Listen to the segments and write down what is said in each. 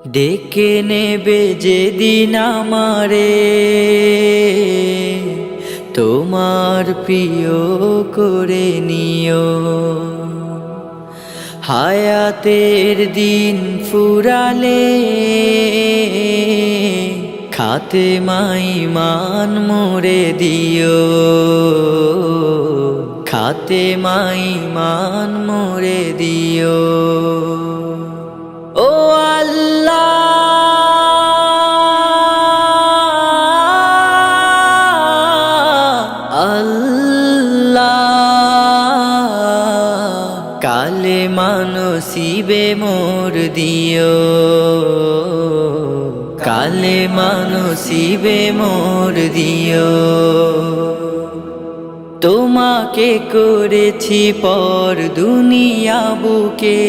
ডেকে নেবে যেদিন আমারে তোমার প্রিয় করে নিও। হায়াতের দিন ফুরালে খাতেমায় ঈমান মোরে দিও। খাতেমায় ঈমান মোরে দিও। ও আল্লাহ, কালেমা নসিবে মোর দিও। কালেমা নসিবে মোর দিও। তোমাকে করেছি পর দুনিয়া বুকে,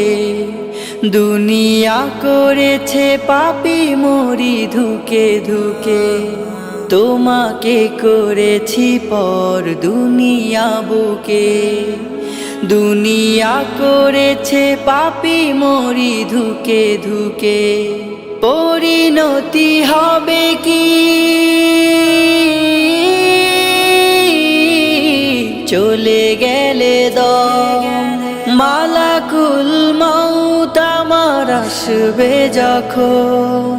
দুনিয়া করেছে পাপী মরি ধুকে ধুকে। তোমাকে করেছি পর দুনিয়া বুকে, দুনিয়া করেছে পাপী মরি ধুকে ধুকে। পরিণতি হবে কি চলে গেলে দম, মালাকুল মউত আমার আসবে যখন,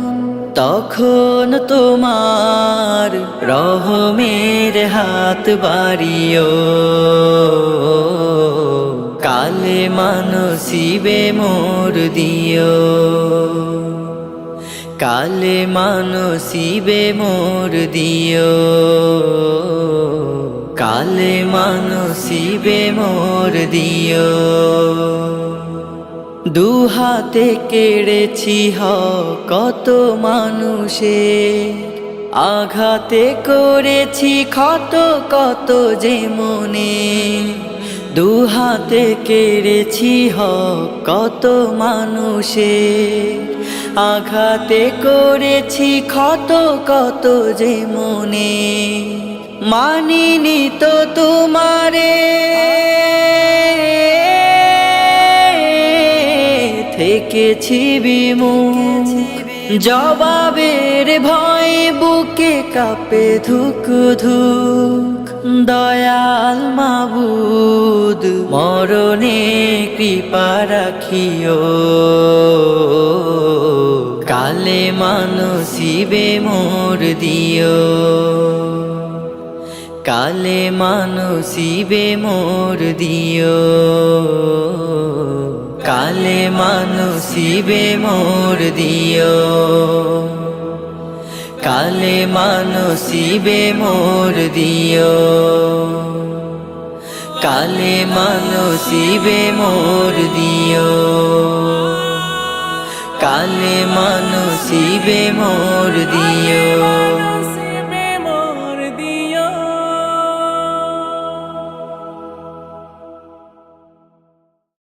তখন তোমার রহমের হাত বাড়িও। কালেমা নসিবে মোর দিও। কালেমা নসিবে মোর দিও। কালেমা নসিবে মোর দিও। দুহাতে কেড়েছি কত মানুষের, আঘাতে করেছি ক্ষত কত যে মনে। দুহাতে কেড়েছি কত মানুষের, আঘাতে করেছি ক্ষত কত যে মনে। মানিনি তো তোমারে, থেকেছি বিমুখ, জবাবের ভয় বুকে কাঁপে ধুক ধুক। দয়াল মাবুদ মরণে কৃপা রাখিও। কালেমা নসিবে মোর দিও। কালেমা নসিবে মোর দিও। কালেমা নসিবে মোর দিও। কালেমা নসিবে মোর দিও। কালেমা নসিবে মোর দিও। কালেমা নসিবে মোর দিও।